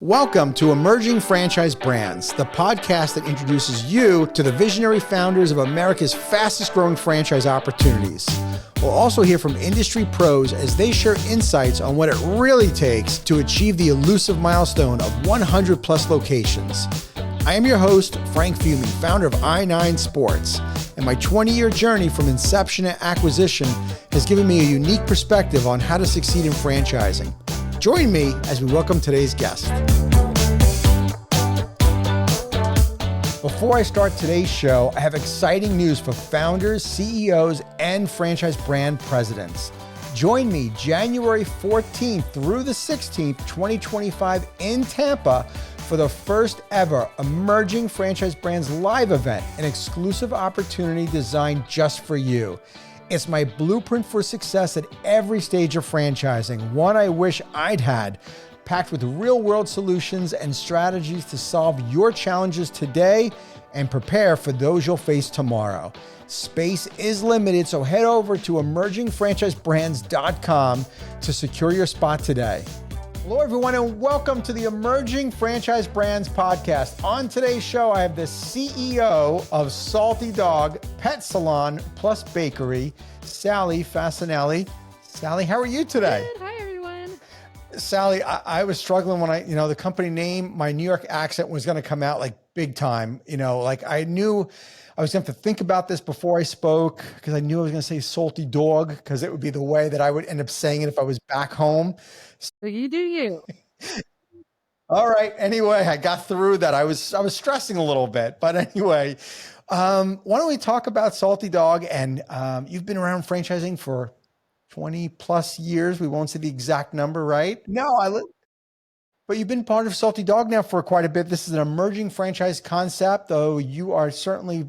Welcome to Emerging Franchise Brands, the podcast that introduces you to the visionary founders of America's fastest growing franchise opportunities. We'll also hear from industry pros as they share insights on what it really takes to achieve the elusive milestone of 100 plus locations. I am your host, Frank Fiume, founder of I9 Sports, and my 20-year journey from inception to acquisition has given me a unique perspective on how to succeed in franchising. Join me as we welcome today's guest. Before I start today's show, I have exciting news for founders, CEOs, and franchise brand presidents. Join me January 14th through the 16th, 2025 in Tampa for the first ever Emerging Franchise Brands live event, an exclusive opportunity designed just for you. It's my blueprint for success at every stage of franchising, one I wish I'd had, packed with real-world solutions and strategies to solve your challenges today and prepare for those you'll face tomorrow. Space is limited, so head over to emergingfranchisebrands.com to secure your spot today. Hello, everyone, and welcome to the Emerging Franchise Brands podcast. On today's show, I have the CEO of Salty Dawg Pet Salon plus Bakery, Sally Facinelli. Sally, how are you today? Good. Hi, everyone. Sally, I was struggling when the company name, my New York accent was going to come out like big time. I knew I was going to have to think about this before I spoke because I knew I was going to say Salty Dawg because it would be the way that I would end up saying it if I was back home. So you do you. All right. Anyway, I got through that. I was stressing a little bit, but anyway, why don't we talk about Salty Dawg? And you've been around franchising for 20 plus years. We won't say the exact number, right? But you've been part of Salty Dawg now for quite a bit. This is an emerging franchise concept, though you are certainly,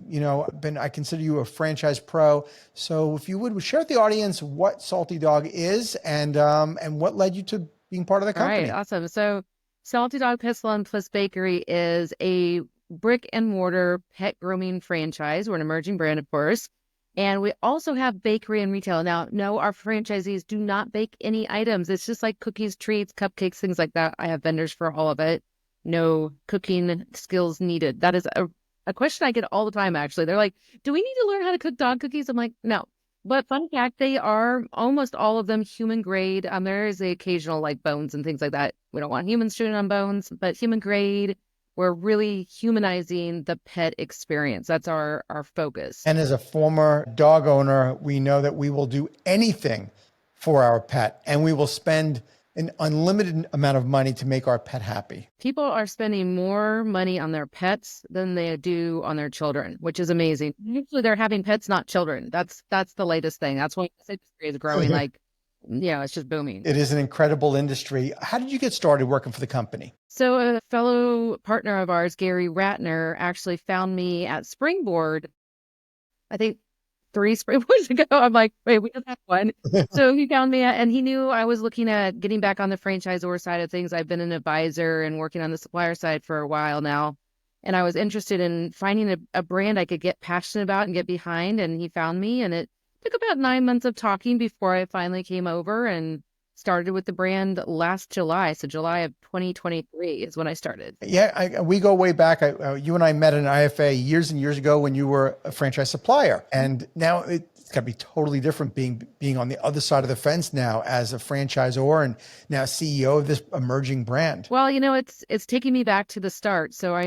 I consider you a franchise pro. So if you would share with the audience what Salty Dawg is and what led you to being part of the company. All right, awesome. So Salty Dawg Pet Salon plus Bakery is a brick and mortar pet grooming franchise. We're an emerging brand, of course. And we also have bakery and retail. Now, no, our franchisees do not bake any items. It's just like cookies, treats, cupcakes, things like that. I have vendors for all of it. No cooking skills needed. That is a question I get all the time, actually. They're like, do we need to learn how to cook dog cookies? I'm like, no. But fun fact, they are almost all of them human grade. There is the occasional like bones and things like that. We don't want humans chewing on bones, but human grade. We're really humanizing the pet experience. That's our focus. And as a former dog owner, we know that we will do anything for our pet and we will spend an unlimited amount of money to make our pet happy. People are spending more money on their pets than they do on their children, which is amazing. Usually they're having pets, not children. That's the latest thing. That's why this industry is growing it's just booming. It is an incredible industry. How did you get started working for the company? So a fellow partner of ours, Gary Ratner, actually found me at Springboard, I think 3 springboards ago. I'm like, wait, we just have one. So he found me and he knew I was looking at getting back on the franchisor side of things. I've been an advisor and working on the supplier side for a while now. And I was interested in finding a brand I could get passionate about and get behind. And he found me, and it took about 9 months of talking before I finally came over and started with the brand last July. So July of 2023 is when I started. Yeah, we go way back. You and I met in IFA years and years ago when you were a franchise supplier. And now it's got to be totally different being on the other side of the fence now as a franchisor and now CEO of this emerging brand. Well, it's taking me back to the start. So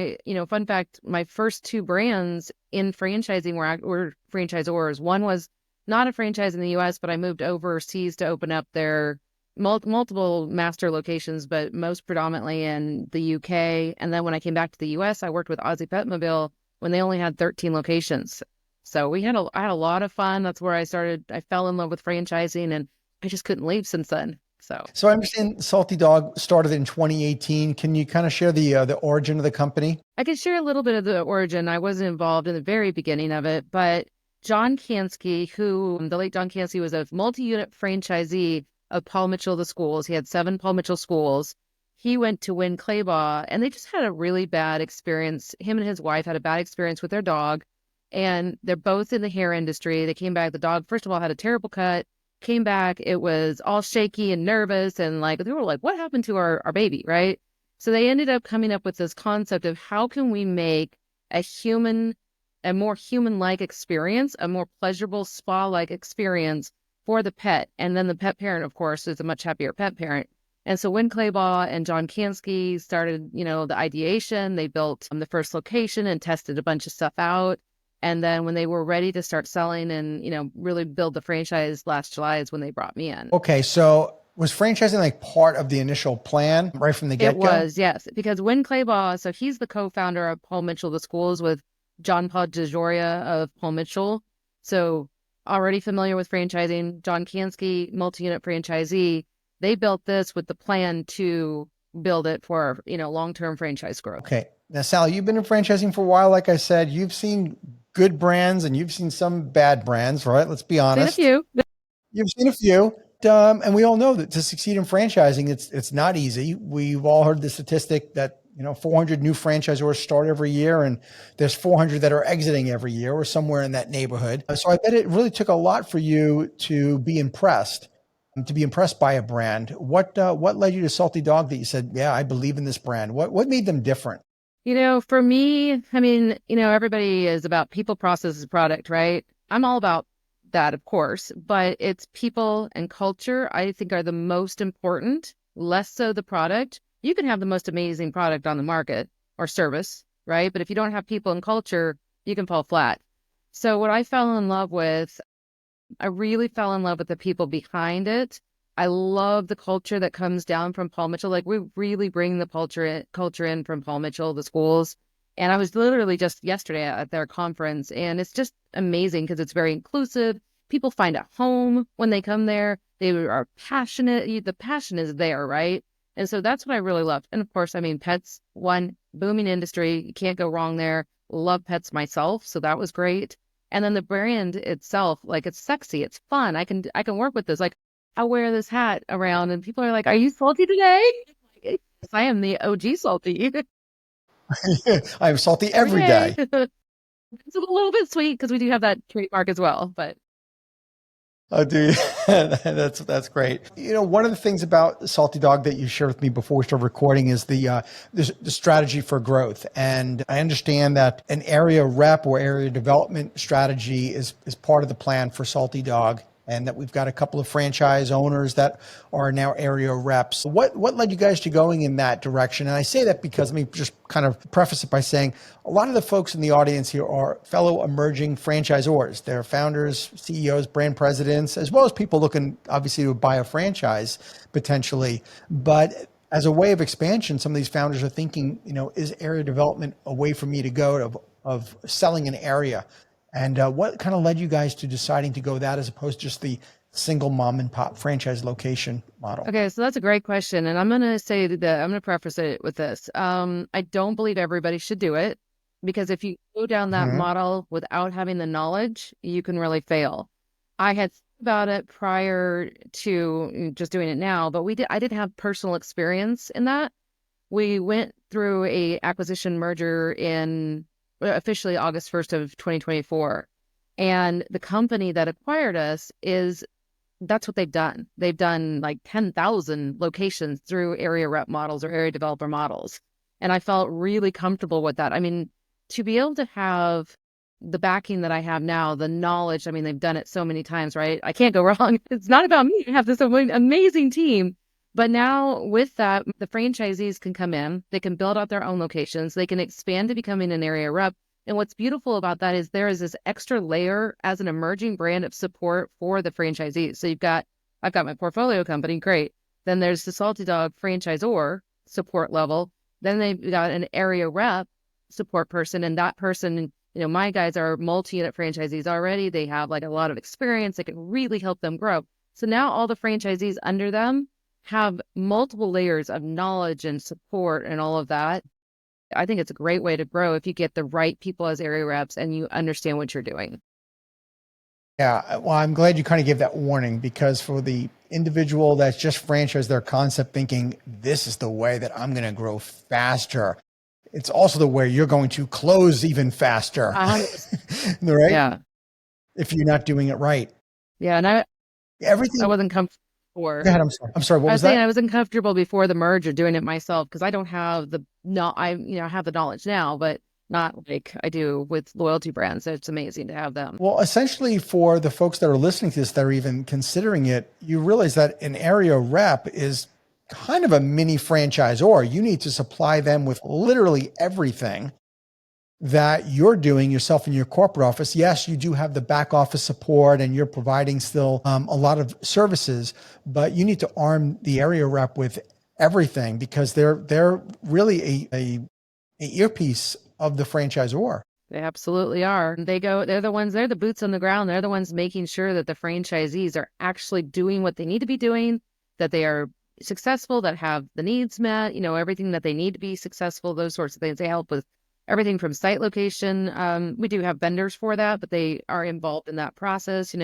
fun fact, my first 2 brands in franchising were franchisors. One was not a franchise in the US, but I moved overseas to open up their multiple master locations, but most predominantly in the UK. And then when I came back to the US, I worked with Aussie Petmobile when they only had 13 locations. So I had a lot of fun. That's where I started. I fell in love with franchising and I just couldn't leave since then. So I understand Salty Dawg started in 2018. Can you kind of share the origin of the company? I can share a little bit of the origin. I wasn't involved in the very beginning of it, but John Kansky, the late John Kansky, was a multi-unit franchisee of Paul Mitchell, the schools. He had 7 Paul Mitchell schools. He went to Win Claybaugh, and they just had a really bad experience. Him and his wife had a bad experience with their dog, and they're both in the hair industry. They came back. The dog, first of all, had a terrible cut. Came back. It was all shaky and nervous, and they were like, "What happened to our baby?" Right? So they ended up coming up with this concept of how can we make a more human-like experience, a more pleasurable spa-like experience for the pet. And then the pet parent, of course, is a much happier pet parent. And so when Claybaugh and John Kansky started, the ideation, they built the first location and tested a bunch of stuff out. And then when they were ready to start selling and, really build the franchise last July is when they brought me in. Okay, so was franchising like part of the initial plan right from the get-go? It was, yes. Because when Claybaugh, so he's the co-founder of Paul Mitchell, the schools, with John Paul DeJoria of Paul Mitchell. So already familiar with franchising, John Kansky, multi-unit franchisee. They built this with the plan to build it for, long-term franchise growth. Okay. Now, Sally, you've been in franchising for a while. Like I said, you've seen good brands and you've seen some bad brands, right? Let's be honest. Seen a few. You've seen a few. And we all know that to succeed in franchising, it's not easy. We've all heard the statistic that 400 new franchisors start every year, and there's 400 that are exiting every year, or somewhere in that neighborhood. So I bet it really took a lot for you to be impressed by a brand. What led you to Salty Dog that you said, yeah, I believe in this brand? What made them different? For me, everybody is about people, processes, product, right? I'm all about that, of course, but it's people and culture, I think, are the most important, less so the product. You can have the most amazing product on the market or service, right? But if you don't have people and culture, you can fall flat. So what I fell in love with, I really fell in love with the people behind it. I love the culture that comes down from Paul Mitchell. Like, we really bring the culture in from Paul Mitchell, the schools. And I was literally just yesterday at their conference, and it's just amazing because it's very inclusive. People find a home when they come there. They are passionate. The passion is there, right? And so that's what I really loved. And of course, pets, one booming industry. You can't go wrong there. Love pets myself. So that was great. And then the brand itself, like, it's sexy. It's fun. I can work with this. Like, I wear this hat around and people are like, are you salty today? Yes, I am the OG salty. I'm salty every day. It's a little bit sweet because we do have that trademark as well, but. Oh, dude, that's great. One of the things about Salty Dog that you shared with me before we started recording is the strategy for growth. And I understand that an area rep or area development strategy is part of the plan for Salty Dog, and that we've got a couple of franchise owners that are now area reps. What led you guys to going in that direction? And I say that because, let me just kind of preface it by saying a lot of the folks in the audience here are fellow emerging franchisors. They're founders, CEOs, brand presidents, as well as people looking, obviously, to buy a franchise potentially. But as a way of expansion, some of these founders are thinking, is area development a way for me to go of selling an area? And what kind of led you guys to deciding to go that as opposed to just the single mom and pop franchise location model? Okay, so that's a great question. And I'm going to say that I'm going to preface it with this. I don't believe everybody should do it, because if you go down that model without having the knowledge, you can really fail. I had thought about it prior to just doing it now, but I did have personal experience in that. We went through a acquisition merger in officially August 1st of 2024. And the company that acquired us that's what they've done. They've done like 10,000 locations through area rep models or area developer models. And I felt really comfortable with that. To be able to have the backing that I have now, the knowledge, they've done it so many times, right? I can't go wrong. It's not about me. I have this amazing team. But now with that, the franchisees can come in, they can build out their own locations, they can expand to becoming an area rep. And what's beautiful about that is there is this extra layer as an emerging brand of support for the franchisees. So I've got my portfolio company, great. Then there's the Salty Dog franchisor support level. Then they've got an area rep support person, and that person, my guys are multi-unit franchisees already. They have like a lot of experience. They can really help them grow. So now all the franchisees under them have multiple layers of knowledge and support and all of that. I think it's a great way to grow if you get the right people as area reps and you understand what you're doing. Yeah, well, I'm glad you kind of gave that warning, because for the individual that's just franchised their concept thinking, this is the way that I'm going to grow faster, it's also the way you're going to close even faster. Right? Yeah. If you're not doing it right. Yeah. And I wasn't comfortable. Or Go ahead. I'm sorry. What I was was saying that? I was uncomfortable before the merger doing it myself because I don't have the no I I have the knowledge now, but not like I do with loyalty brands. So it's amazing to have them. Well, essentially, for the folks that are listening to this, that are even considering it, you realize that an area rep is kind of a mini franchisor. You need to supply them with literally everything that you're doing yourself in your corporate office. Yes, you do have the back office support and you're providing still a lot of services, but you need to arm the area rep with everything because they're really a earpiece of the franchisor. They absolutely are. They're the boots on the ground. They're the ones making sure that the franchisees are actually doing what they need to be doing, that they are successful, that have the needs met, everything that they need to be successful, those sorts of things. They help with everything from site location. We do have vendors for that, but they are involved in that process,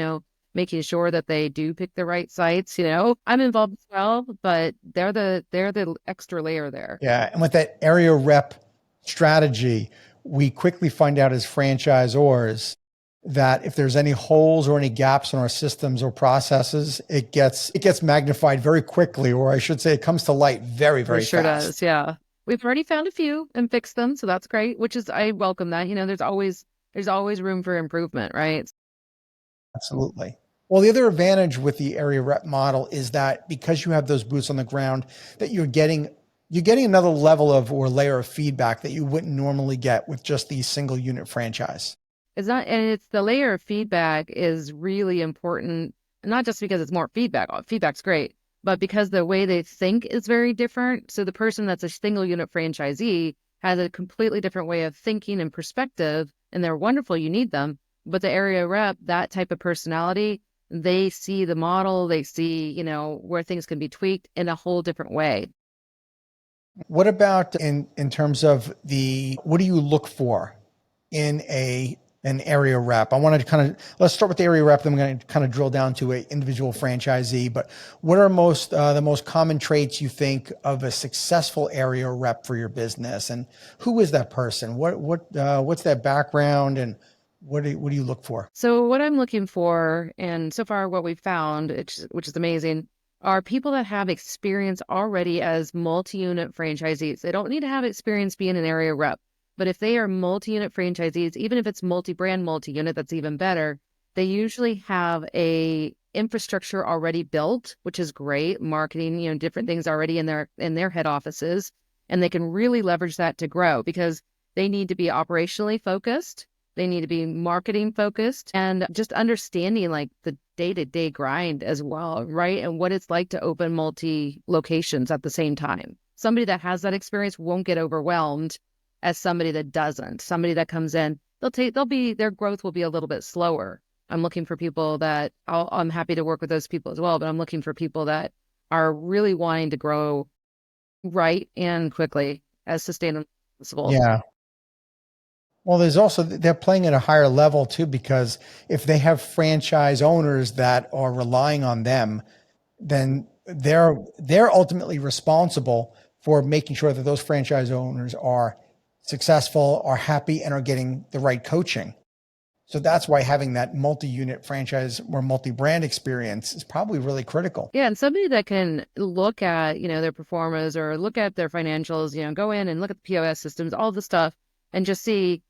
making sure that they do pick the right sites. I'm involved as well, but they're the extra layer there. Yeah. And with that area rep strategy, we quickly find out as franchisors that if there's any holes or any gaps in our systems or processes, it gets magnified very quickly, or I should say it comes to light very, very It sure fast. does. Yeah. We've already found a few and fixed them, so that's great, I welcome that. There's always room for improvement, right? Absolutely. Well, the other advantage with the area rep model is that because you have those boots on the ground, that you're getting another level of or layer of feedback that you wouldn't normally get with just the single unit franchise. It's the layer of feedback is really important, not just because it's more feedback. Feedback's great, but because the way they think is very different. So the person that's a single unit franchisee has a completely different way of thinking and perspective, and they're wonderful. You need them. But the area rep, that type of personality, they see the model, they see, where things can be tweaked in a whole different way. What about in terms of what do you look for in an area rep? I wanted to let's start with the area rep, then we're going to kind of drill down to an individual franchisee. But what are the most common traits you think of a successful area rep for your business, and who is that person? What's their background, and what do you look for? So what I'm looking for, and so far what we've found, which is amazing, are people that have experience already as multi-unit franchisees. They don't need to have experience being an area rep, but if they are multi-unit franchisees, even if it's multi-brand, multi-unit, that's even better. They usually have a infrastructure already built, which is great, marketing, different things already in their head offices, and they can really leverage that to grow because they need to be operationally focused. They need to be marketing focused and just understanding like the day-to-day grind as well, right? And what it's like to open multi locations at the same time. Somebody that has that experience won't get overwhelmed as somebody that doesn't. Somebody that comes in, their growth will be a little bit slower. I'm looking for people that I'm happy to work with those people as well, but I'm looking for people that are really wanting to grow right and quickly as sustainable as possible. Yeah. Well, they're playing at a higher level too, because if they have franchise owners that are relying on them, then they're ultimately responsible for making sure that those franchise owners are successful, are happy, and are getting the right coaching. So that's why having that multi-unit franchise or multi-brand experience is probably really critical. Yeah, and somebody that can look at, their performers or look at their financials, go in and look at the POS systems, all the stuff, and just see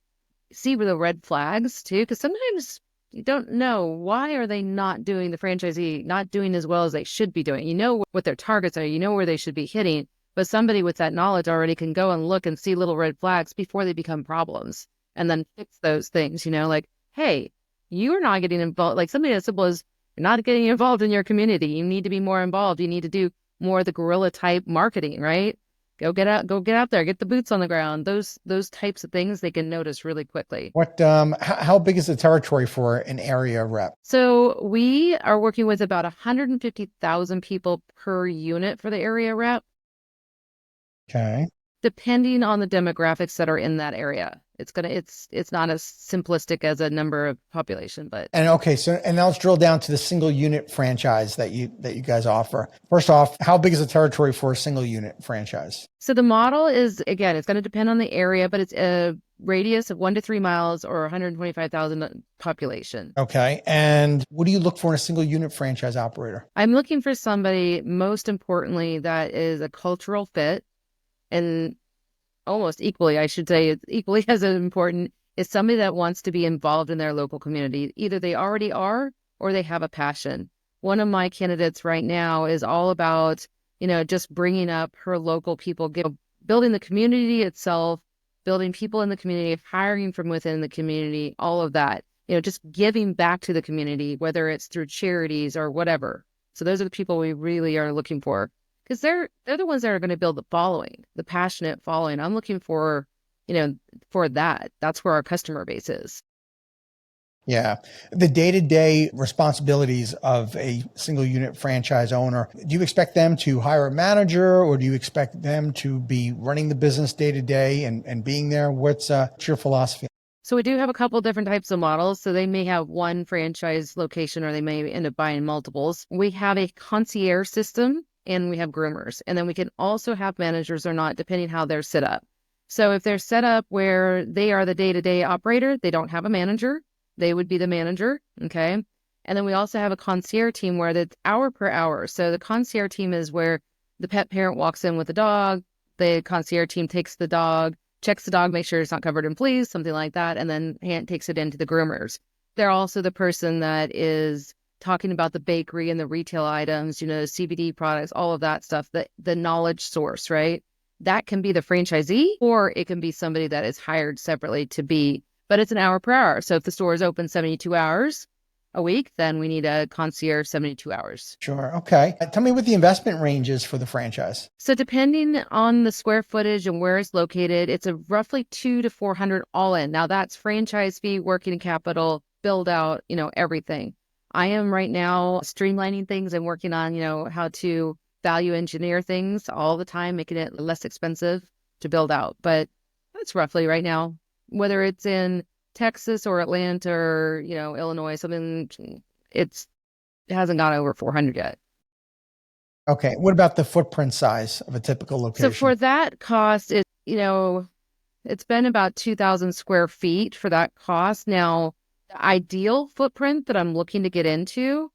the red flags too, because sometimes you don't know why are they not doing the franchisee not doing as well as they should be doing. You know what their targets are, you know where they should be hitting, but somebody with that knowledge already can go and look and see little red flags before they become problems and then fix those things, like, hey, you're not getting involved. Like something as simple as you're not getting involved in your community. You need to be more involved. You need to do more of the guerrilla type marketing, right? Go get out there, get the boots on the ground. Those types of things they can notice really quickly. How big is the territory for an area rep? So we are working with about 150,000 people per unit for the area rep. Okay. Depending on the demographics that are in that area. It's not as simplistic as a number of population, but. And okay, so now let's drill down to the single unit franchise that you guys offer. First off, how big is the territory for a single unit franchise? So the model is, again, it's going to depend on the area, but it's radius of 1 to 3 miles or 125,000 population. Okay. And what do you look for in a single unit franchise operator? I'm looking for somebody, most importantly, that is a cultural fit, and almost equally, I should say, it's equally as important, is somebody that wants to be involved in their local community. Either they already are or they have a passion. One of my candidates right now is all about, just bringing up her local people, building the community itself, building people in the community, hiring from within the community, all of that, just giving back to the community, whether it's through charities or whatever. So those are the people we really are looking for, because they're the ones that are going to build the following, the passionate following. I'm looking for, for that. That's where our customer base is. Yeah. The day-to-day responsibilities of a single unit franchise owner, do you expect them to hire a manager, or do you expect them to be running the business day to day and being there? What's your philosophy? So we do have a couple different types of models. So they may have one franchise location, or they may end up buying multiples. We have a concierge system, and we have groomers. And then we can also have managers or not, depending how they're set up. So if they're set up where they are the day-to-day operator, they don't have a manager, they would be the manager. Okay. And then we also have a concierge team where it's hour per hour. So the concierge team is where the pet parent walks in with the dog. The concierge team takes the dog, checks the dog, makes sure it's not covered in fleas, something like that, and then takes it into the groomers. They're also the person that is talking about the bakery and the retail items, CBD products, all of that stuff, the knowledge source, right? That can be the franchisee, or it can be somebody that is hired separately to be, but it's an hour per hour. So if the store is open 72 hours a week, then we need a concierge 72 hours. Sure. Okay. Tell me what the investment range is for the franchise. So depending on the square footage and where it's located, it's a roughly 200 to 400 all in. Now that's franchise fee, working capital, build out, everything. I am right now streamlining things and working on, how to value engineer things all the time, making it less expensive to build out. But that's roughly right now, whether it's in Texas or Atlanta or, Illinois, something, it hasn't gone over 400 yet. Okay. What about the footprint size of a typical location? So for that cost, it's been about 2,000 square feet for that cost. Now, the ideal footprint that I'm looking to get into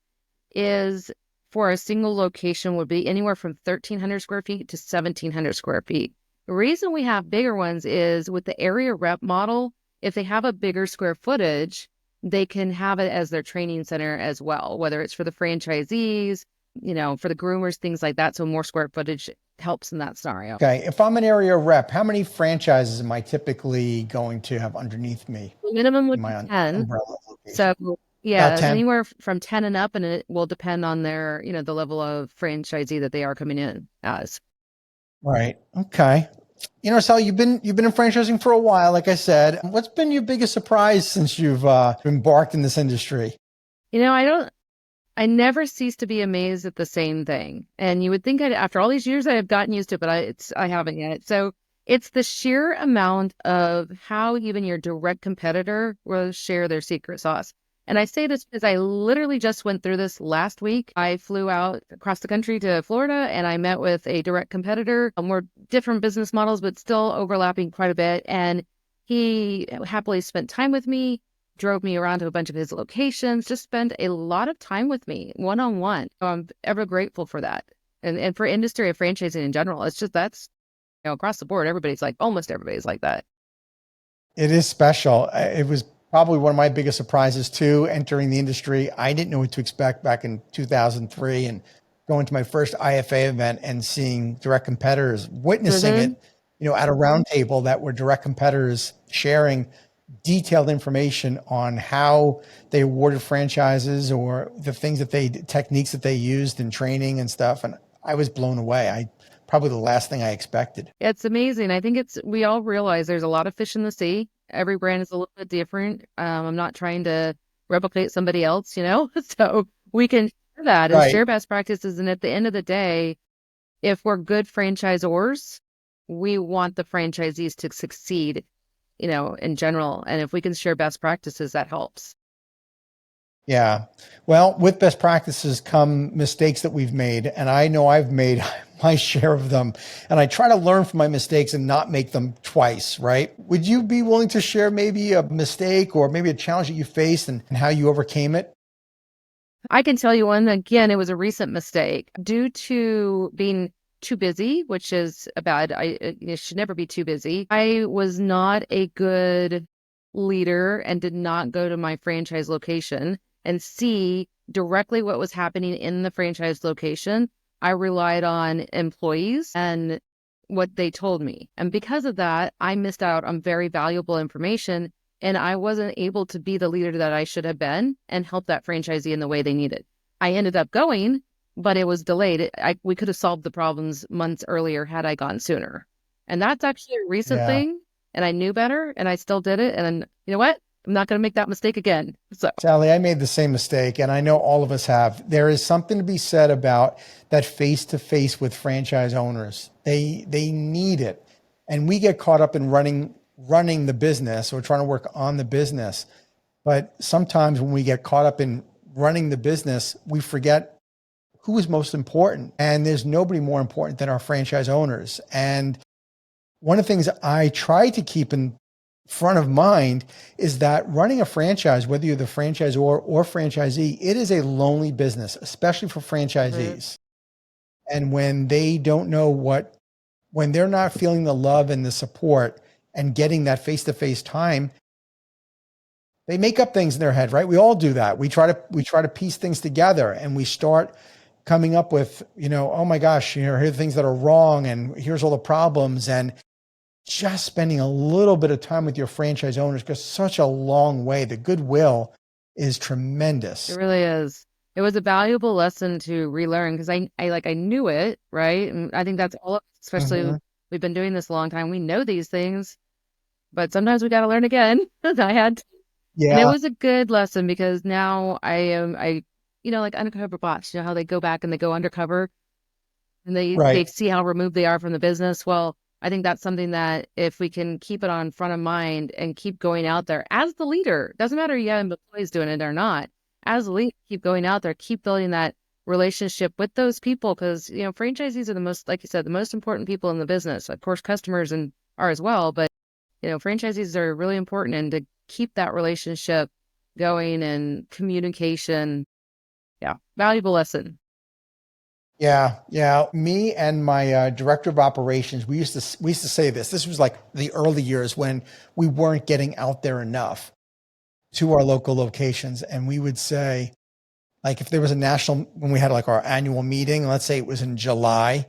is for a single location would be anywhere from 1,300 square feet to 1,700 square feet. The reason we have bigger ones is with the area rep model, if they have a bigger square footage, they can have it as their training center as well, whether it's for the franchisees, for the groomers, things like that. So more square footage helps in that scenario. Okay. If I'm an area rep, how many franchises am I typically going to have underneath me? The minimum would be 10. Umbrella location? So yeah, 10? Anywhere from 10 and up, and it will depend on their, the level of franchisee that they are coming in as. Right. Okay. Sally, you've been in franchising for a while, like I said. What's been your biggest surprise since you've embarked in this industry? I never cease to be amazed at the same thing. And you would think after all these years I have gotten used to it, but I haven't yet. So it's the sheer amount of how even your direct competitor will share their secret sauce. And I say this because I literally just went through this last week. I flew out across the country to Florida, and I met with a direct competitor. We're different business models, but still overlapping quite a bit. And he happily spent time with me, drove me around to a bunch of his locations, just spent a lot of time with me one-on-one. So I'm ever grateful for that. And for industry of franchising in general, it's just that's, across the board, almost everybody's like that. It is special. It was probably one of my biggest surprises too, entering the industry. I didn't know what to expect back in 2003 and going to my first IFA event and seeing direct competitors, witnessing it, at a round table that were direct competitors sharing detailed information on how they awarded franchises or the techniques that they used in training and stuff. And I was blown away. Probably the last thing I expected. It's amazing. I think we all realize there's a lot of fish in the sea. Every brand is a little bit different. I'm not trying to replicate somebody else, so we can share that and share best practices. And at the end of the day, if we're good franchisors, we want the franchisees to succeed, in general. And if we can share best practices, that helps. Yeah. Well, with best practices come mistakes that we've made. And I know I've made my share of them. And I try to learn from my mistakes and not make them twice, right? Would you be willing to share maybe a mistake or maybe a challenge that you faced and how you overcame it? I can tell you one, again, it was a recent mistake due to being too busy, which is bad. You should never be too busy. I was not a good leader and did not go to my franchise location and see directly what was happening in the franchise location. I relied on employees and what they told me. And because of that, I missed out on very valuable information, and I wasn't able to be the leader that I should have been and help that franchisee in the way they needed. I ended up going, but it was delayed. We could have solved the problems months earlier had I gone sooner. And that's actually a recent Yeah. thing. And I knew better and I still did it. And you know what? I'm not going to make that mistake again. So Sally, I made the same mistake, and I know all of us have. There is something to be said about that face-to-face with franchise owners. They need it. And we get caught up in running the business or trying to work on the business. But sometimes when we get caught up in running the business, we forget who is most important. And there's nobody more important than our franchise owners. And one of the things I try to keep in front of mind is that running a franchise, whether you're the franchisor or franchisee, it is a lonely business, especially for franchisees. And when they don't know when they're not feeling the love and the support and getting that face-to-face time, they make up things in their head, right? We all do that. We try to piece things together and we start coming up with, oh my gosh, here are the things that are wrong and here's all the problems. And just spending a little bit of time with your franchise owners goes such a long way. The goodwill is tremendous. it really is. It was a valuable lesson to relearn because I knew it, right? And I think that's all, especially we've been doing this a long time. We know these things, but sometimes we got to learn again. I had to. And it Yeah. was a good lesson because now like undercover boss, how they go back and they go undercover and they Right. see how removed they are from the business. Well, I think that's something that if we can keep it on front of mind and keep going out there as the leader, doesn't matter you have employees doing it or not, as the leader, keep going out there, keep building that relationship with those people because, franchisees are the most, like you said, the most important people in the business. Of course, customers are as well, but, franchisees are really important and to keep that relationship going and communication. Yeah, valuable lesson. Yeah. Yeah. Me and my director of operations, we used to say this. This was like the early years when we weren't getting out there enough to our local locations. And we would say, like, if there was a when we had like our annual meeting, let's say it was in July,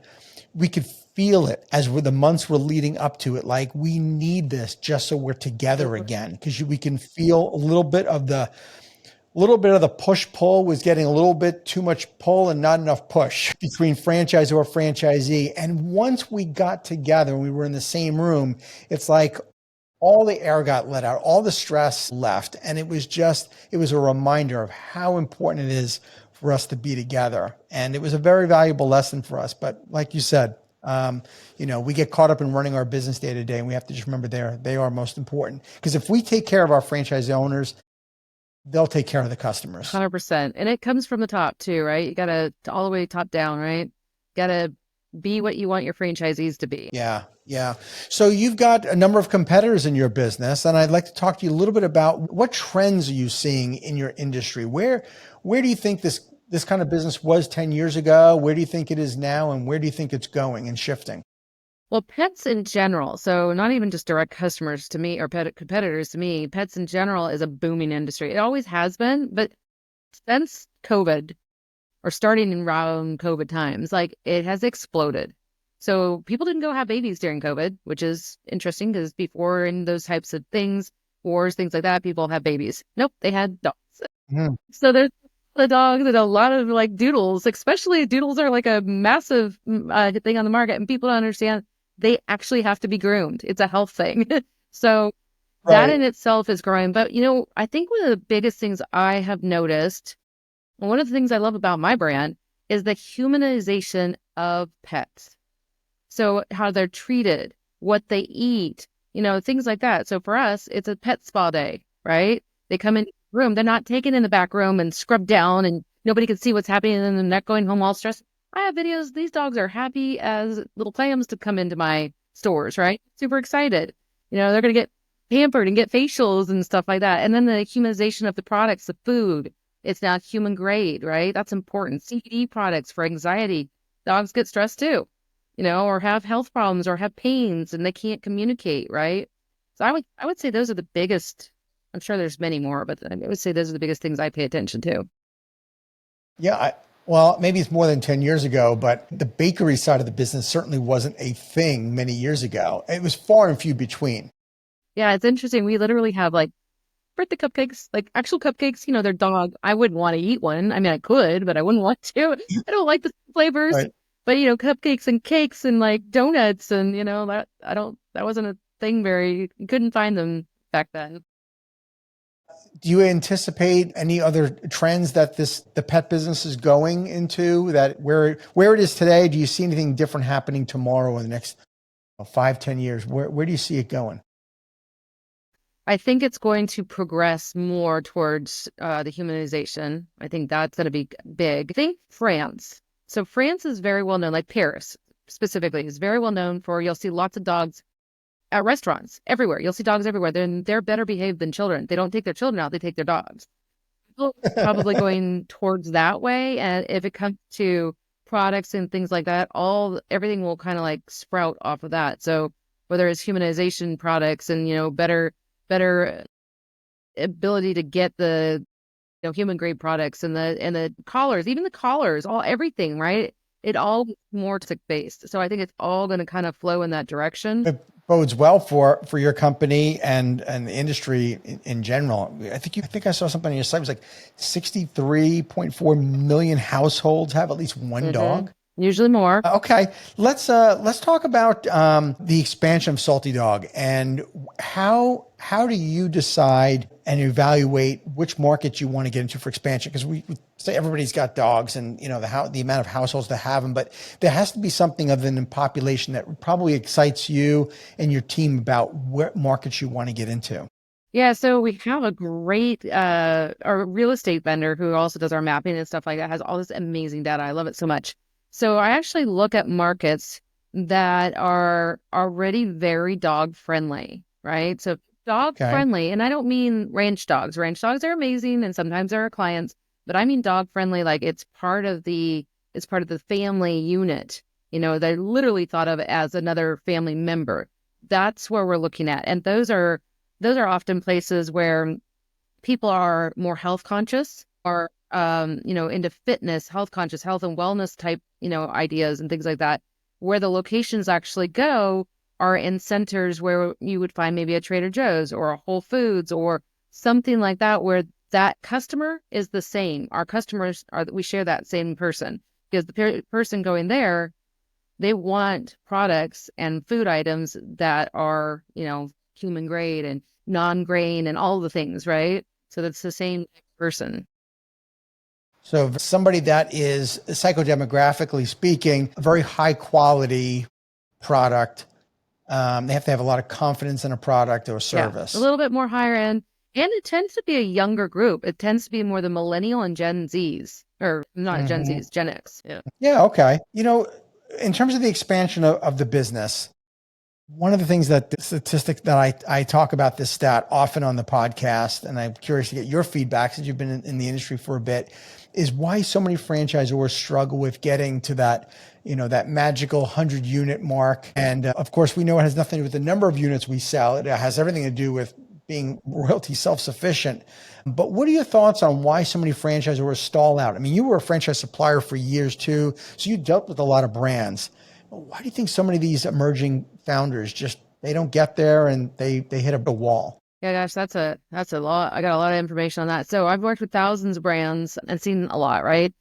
we could feel it as the months were leading up to it. Like, we need this just so we're together again. Because we can feel a little bit of the push pull was getting a little bit too much pull and not enough push between franchisor or franchisee. And once we got together and we were in the same room, it's like all the air got let out, all the stress left. And it was a reminder of how important it is for us to be together. And it was a very valuable lesson for us. But like you said, we get caught up in running our business day to day, and we have to just remember they are most important. Because if we take care of our franchise owners, they'll take care of the customers. 100%. And it comes from the top too, right? You got to all the way top down, right? Got to be what you want your franchisees to be. Yeah. Yeah. So you've got a number of competitors in your business, and I'd like to talk to you a little bit about what trends are you seeing in your industry? Where do you think this kind of business was 10 years ago? Where do you think it is now? And where do you think it's going and shifting? Well, pets in general, so not even just direct customers to me or pet competitors to me, pets in general is a booming industry. It always has been, but since COVID or starting in around COVID times, like it has exploded. So people didn't go have babies during COVID, which is interesting because before in those types of things, wars, things like that, people have babies. Nope, they had dogs. Mhm. So there's the dogs and a lot of like doodles, especially doodles are like a massive thing on the market, and people don't understand they actually have to be groomed. It's a health thing. So that in itself is growing. But, I think one of the biggest things I have noticed, and one of the things I love about my brand is the humanization of pets. So how they're treated, what they eat, things like that. So for us, it's a pet spa day, right? They come in the room. They're not taken in the back room and scrubbed down and nobody can see what's happening and they're not going home all stressed. I have videos. These dogs are happy as little clams to come into my stores, right? Super excited. They're going to get pampered and get facials and stuff like that. And then the humanization of the products, the food, it's now human grade, right? That's important. CBD products for anxiety. Dogs get stressed too, or have health problems or have pains and they can't communicate, right? So I would say those are the biggest. I'm sure there's many more, but I would say those are the biggest things I pay attention to. Yeah, well, maybe it's more than 10 years ago, but the bakery side of the business certainly wasn't a thing many years ago. It was far and few between. Yeah, it's interesting. We literally have like birthday cupcakes, like actual cupcakes, they're dog. I wouldn't want to eat one. I mean, I could, but I wouldn't want to. I don't like the flavors, Right. but cupcakes and cakes and like donuts and, that wasn't a thing you couldn't find them back then. Do you anticipate any other trends that the pet business is going into, that where it is today? Do you see anything different happening tomorrow in the next 5-10 years? Where do you see it going? I think it's going to progress more towards the humanization. I think that's going to be big. I think France. So France is very well known, like Paris specifically, is very well known for, you'll see lots of dogs at restaurants everywhere. You'll see dogs everywhere. They're better behaved than children. They don't take their children out, they take their dogs. People are probably going towards that way. And if it comes to products and things like that, everything will kind of like sprout off of that. So whether it's humanization products and, better ability to get the human grade products and the collars, even the collars, everything, right? It all more tech based. So I think it's all going to kind of flow in that direction. It bodes well for your company and the industry in general. I think I saw something on your site. It was like 63.4 million households have at least one dog. Usually more. Okay, let's talk about the expansion of Salty Dawg, and how do you decide and evaluate which markets you want to get into for expansion? Because we say everybody's got dogs, and the amount of households that have them, but there has to be something other than population that probably excites you and your team about what markets you want to get into. Yeah, so we have a great our real estate vendor who also does our mapping and stuff like that, has all this amazing data. I love it so much. So I actually look at markets that are already very dog friendly, right? So dog friendly, and I don't mean ranch dogs. Ranch dogs are amazing and sometimes they're our clients, but I mean dog friendly, like it's part of the family unit. They're literally thought of as another family member. That's where we're looking at. And those are often places where people are more health conscious, or into fitness, health conscious, health and wellness type, ideas and things like that, where the locations actually go are in centers where you would find maybe a Trader Joe's or a Whole Foods or something like that, where that customer is the same. Our customers we share that same person, because the person going there, they want products and food items that are, human grade and non-grain and all the things, right? So that's the same person. So somebody that is, psychodemographically speaking, a very high quality product, they have to have a lot of confidence in a product or service. Yeah, a little bit more higher end. And it tends to be a younger group. It tends to be more the millennial and Gen Zs, or not Gen Zs, Gen X. Yeah. Yeah. Okay. In terms of the expansion of the business, one of the things that the statistic that I talk about this stat often on the podcast, and I'm curious to get your feedback since you've been in the industry for a bit, is why so many franchisors struggle with getting to that, that magical 100 unit mark. And of course, we know it has nothing to do with the number of units we sell. It has everything to do with being royalty self-sufficient. But what are your thoughts on why so many franchisors stall out? I mean, you were a franchise supplier for years too, so you dealt with a lot of brands. Why do you think so many of these emerging founders they don't get there and they hit a wall? Yeah, gosh, that's a lot. I got a lot of information on that. So I've worked with thousands of brands and seen a lot, right?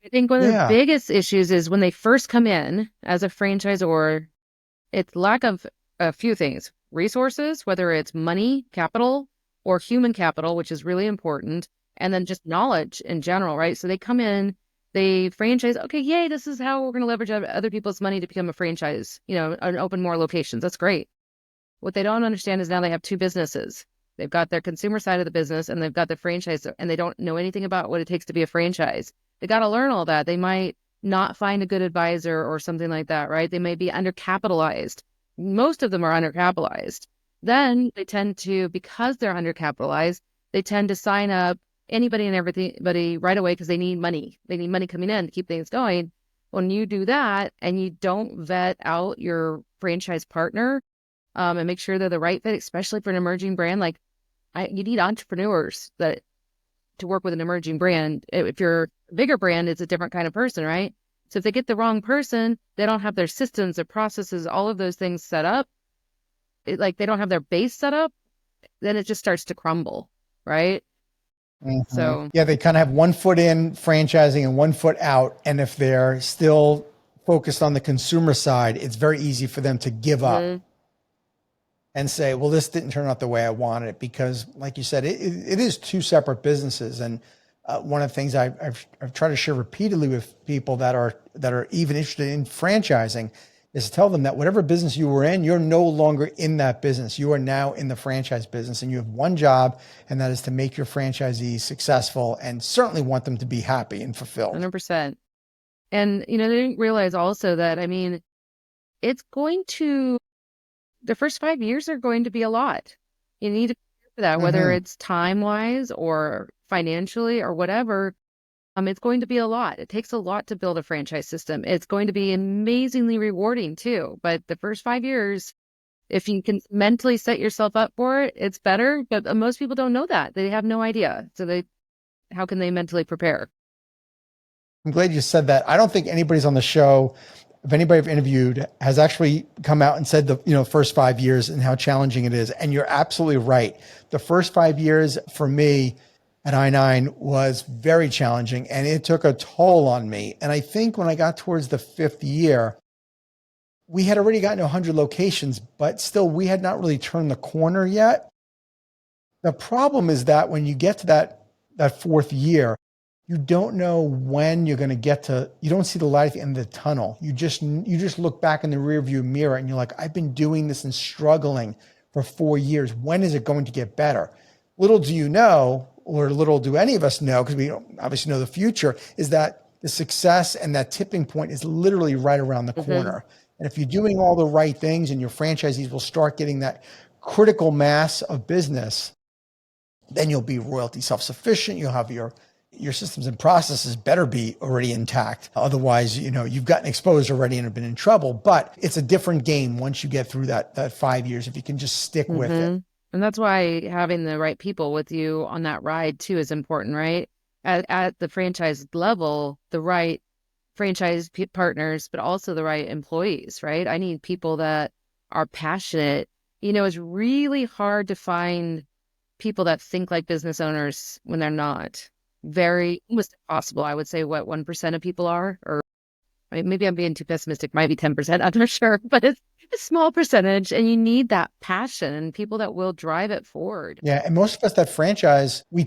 I think one of the biggest issues is when they first come in as a franchisor, it's lack of a few things: resources, whether it's money, capital, or human capital, which is really important, and then just knowledge in general, right? So they come in, they franchise, okay, yay, this is how we're going to leverage other people's money to become a franchise, and open more locations. That's great. What they don't understand is now they have two businesses. They've got their consumer side of the business and they've got the franchise, and they don't know anything about what it takes to be a franchise. They got to learn all that. They might not find a good advisor or something like that, right? They may be undercapitalized. Most of them are undercapitalized. Then they tend to, because they're undercapitalized, they tend to sign up anybody and everybody right away because they need money. They need money coming in to keep things going. When you do that and you don't vet out your franchise partner and make sure they're the right fit, especially for an emerging brand, like you need entrepreneurs that to work with an emerging brand. If you're a bigger brand, it's a different kind of person, right? So if they get the wrong person, they don't have their systems, their processes, all of those things set up. Like they don't have their base set up, then it just starts to crumble, right? So Yeah, they kind of have one foot in franchising and one foot out. And if they're still focused on the consumer side, it's very easy for them to give up and say, well, this didn't turn out the way I wanted it, because like you said, it is two separate businesses. And one of the things I've tried to share repeatedly with people that are even interested in franchising is to tell them that whatever business you were in, you're no longer in that business. You are now in the franchise business, and you have one job, and that is to make your franchisees successful and certainly want them to be happy and fulfilled. 100%. And, they didn't realize also that, I mean, the first 5 years are going to be a lot. You need to prepare for that, whether it's time-wise or financially or whatever. It's going to be a lot. It takes a lot to build a franchise system. It's going to be amazingly rewarding too. But the first 5 years, if you can mentally set yourself up for it, it's better. But most people don't know that. They have no idea. So how can they mentally prepare? I'm glad you said that. I don't think anybody's on the show, if anybody I've interviewed, has actually come out and said the first 5 years and how challenging it is. And you're absolutely right. The first 5 years for me at I-9 was very challenging, and it took a toll on me. And I think when I got towards the 5th year, we had already gotten to 100 locations, but still we had not really turned the corner yet. The problem is that when you get to that 4th year, you don't know when you're going to get to, you don't see the light at the end of the tunnel. You just look back in the rearview mirror and you're like, I've been doing this and struggling for 4 years. When is it going to get better? Little do you know, or little do any of us know, because we don't obviously know the future, is that the success and that tipping point is literally right around the corner. And if you're doing all the right things and your franchisees will start getting that critical mass of business, then you'll be royalty self-sufficient. You'll have your systems and processes better be already intact. Otherwise, you've gotten exposed already and have been in trouble. But it's a different game once you get through that 5 years, if you can just stick with it. And that's why having the right people with you on that ride too is important, right? At the franchise level, the right franchise partners, but also the right employees, right? I need people that are passionate. It's really hard to find people that think like business owners when they're not. Almost impossible. I would say 1% of people are, or maybe I'm being too pessimistic, might be 10%, I'm not sure, but it's a small percentage, and you need that passion and people that will drive it forward. Yeah. And most of us that franchise, we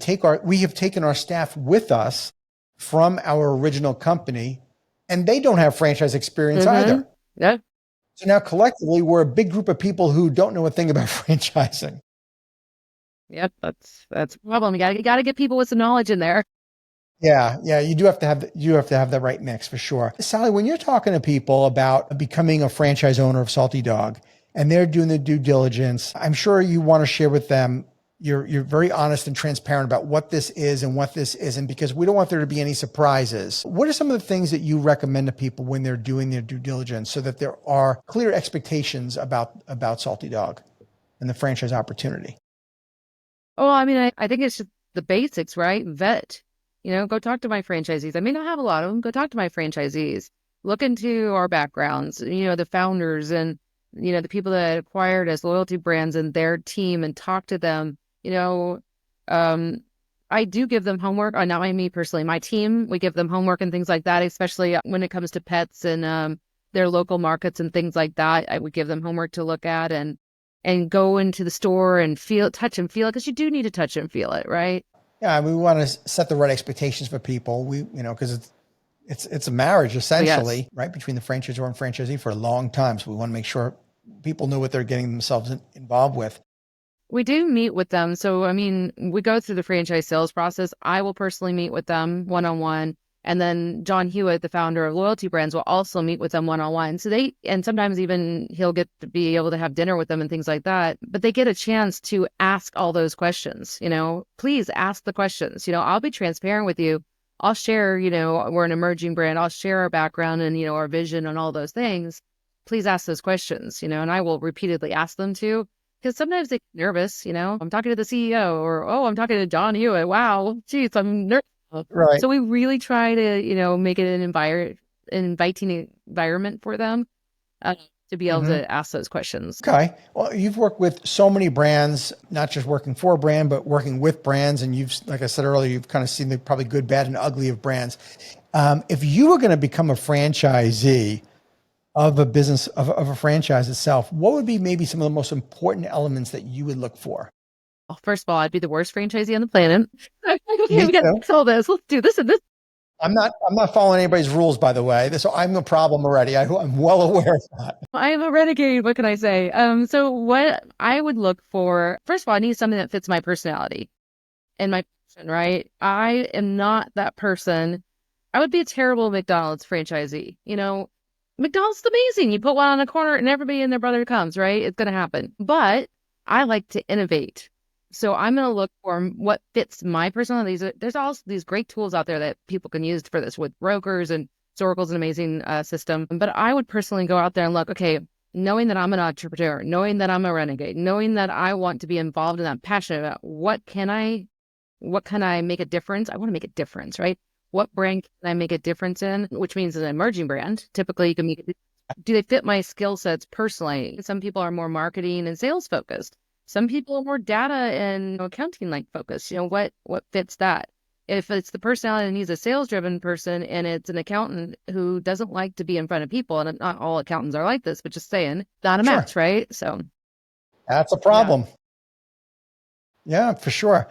have taken our staff with us from our original company, and they don't have franchise experience either. Yeah. So now collectively, we're a big group of people who don't know a thing about franchising. Yep, that's a problem. You gotta get people with some knowledge in there. Yeah, you do have to have the right mix for sure. Sally, when you're talking to people about becoming a franchise owner of Salty Dawg and they're doing the due diligence, I'm sure you want to share with them. You're very honest and transparent about what this is and what this isn't, because we don't want there to be any surprises. What are some of the things that you recommend to people when they're doing their due diligence so that there are clear expectations about Salty Dawg and the franchise opportunity? Oh, I mean, I think it's just the basics, right? Vet, go talk to my franchisees. I may not have a lot of them. Go talk to my franchisees. Look into our backgrounds, the founders and, the people that acquired us, loyalty brands and their team, and talk to them. I do give them homework. Not me personally, my team, we give them homework and things like that, especially when it comes to pets and their local markets and things like that. I would give them homework to look at and go into the store and touch and feel it, because you do need to touch and feel it, right? Yeah, we want to set the right expectations for people. Because it's a marriage essentially, yes, right, between the franchisor and franchisee for a long time. So we want to make sure people know what they're getting themselves involved with. We do meet with them. So, we go through the franchise sales process. I will personally meet with them one-on-one And then John Hewitt, the founder of Loyalty Brands, will also meet with them one-on-one. So and sometimes even he'll get to be able to have dinner with them and things like that. But they get a chance to ask all those questions. Please ask the questions. I'll be transparent with you. I'll share, we're an emerging brand. I'll share our background and, our vision and all those things. Please ask those questions, and I will repeatedly ask them to, because sometimes they get nervous, I'm talking to the CEO or, I'm talking to John Hewitt. Wow, geez, I'm nervous. Right. So we really try to, make it an inviting environment for them to be able to ask those questions. Okay. Well, you've worked with so many brands, not just working for a brand, but working with brands. And like I said earlier, you've kind of seen the probably good, bad, and ugly of brands. If you were going to become a franchisee of a business, of a franchise itself, what would be maybe some of the most important elements that you would look for? Well, first of all, I'd be the worst franchisee on the planet. Okay, we got to fix all this. Let's do this and this. I'm not following anybody's rules, by the way. So I'm a problem already. I'm well aware of that. I'm a renegade. What can I say? So what I would look for, first of all, I need something that fits my personality and my passion, right? I am not that person. I would be a terrible McDonald's franchisee. McDonald's is amazing. You put one on a corner and everybody and their brother comes, right? It's going to happen. But I like to innovate. So I'm going to look for what fits my personality. There's also these great tools out there that people can use for this with brokers, and Zorkel's an amazing system. But I would personally go out there and look, okay, knowing that I'm an entrepreneur, knowing that I'm a renegade, knowing that I want to be involved in that, passionate about what can I make a difference? I want to make a difference, right? What brand can I make a difference in? Which means an emerging brand. Typically, you can make it. Do they fit my skill sets personally? Some people are more marketing and sales focused. Some people are more data and accounting like focused. What fits that? If it's the personality and he's a sales driven person and it's an accountant who doesn't like to be in front of people, and not all accountants are like this, but just saying, not a match, right? So that's a problem. Yeah, for sure.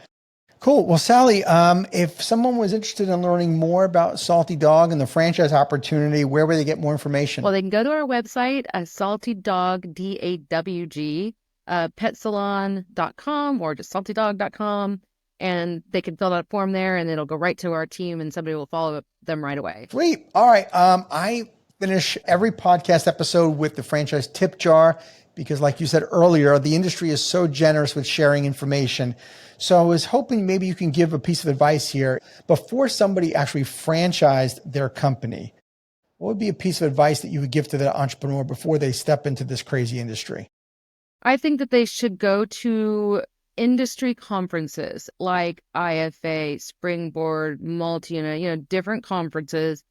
Cool. Well, Sally, if someone was interested in learning more about Salty Dawg and the franchise opportunity, where would they get more information? Well, they can go to our website, Salty Dawg, DAWG, petsalon.com or just saltydawg.com, and they can fill out a form there and it'll go right to our team and somebody will follow them right away. Sweet. All right. I finish every podcast episode with the franchise tip jar because, like you said earlier, the industry is so generous with sharing information. So I was hoping maybe you can give a piece of advice here. Before somebody actually franchised their company, what would be a piece of advice that you would give to the entrepreneur before they step into this crazy industry? I think that they should go to industry conferences like IFA, Springboard, different conferences,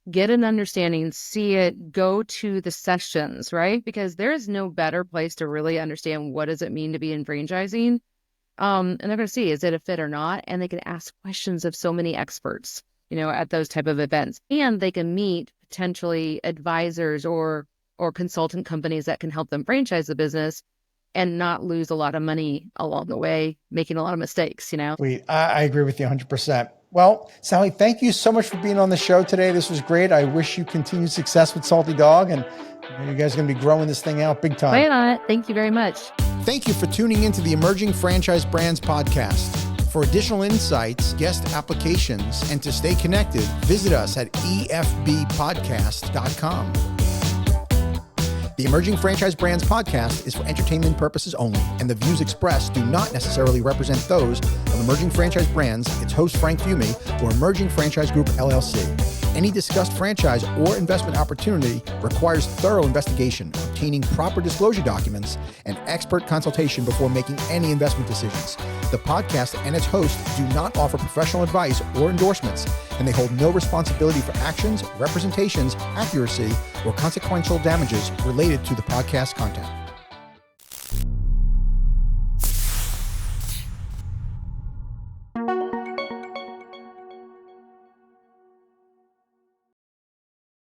get an understanding, see it, go to the sessions, right? Because there is no better place to really understand what does it mean to be in franchising. And they're going to see, is it a fit or not? And they can ask questions of so many experts, at those type of events. And they can meet potentially advisors or consultant companies that can help them franchise the business and not lose a lot of money along the way, making a lot of mistakes, Sweet. I agree with you 100%. Well, Sally, thank you so much for being on the show today. This was great. I wish you continued success with Salty Dawg, and you guys are going to be growing this thing out big time. Wait on it. Thank you very much. Thank you for tuning into the Emerging Franchise Brands podcast. For additional insights, guest applications, and to stay connected, visit us at efbpodcast.com. The Emerging Franchise Brands podcast is for entertainment purposes only, and the views expressed do not necessarily represent those of Emerging Franchise Brands, its host Frank Fiume, or Emerging Franchise Group, LLC. Any discussed franchise or investment opportunity requires thorough investigation, obtaining proper disclosure documents, and expert consultation before making any investment decisions. The podcast and its host do not offer professional advice or endorsements, and they hold no responsibility for actions, representations, accuracy, or consequential damages related to the podcast content.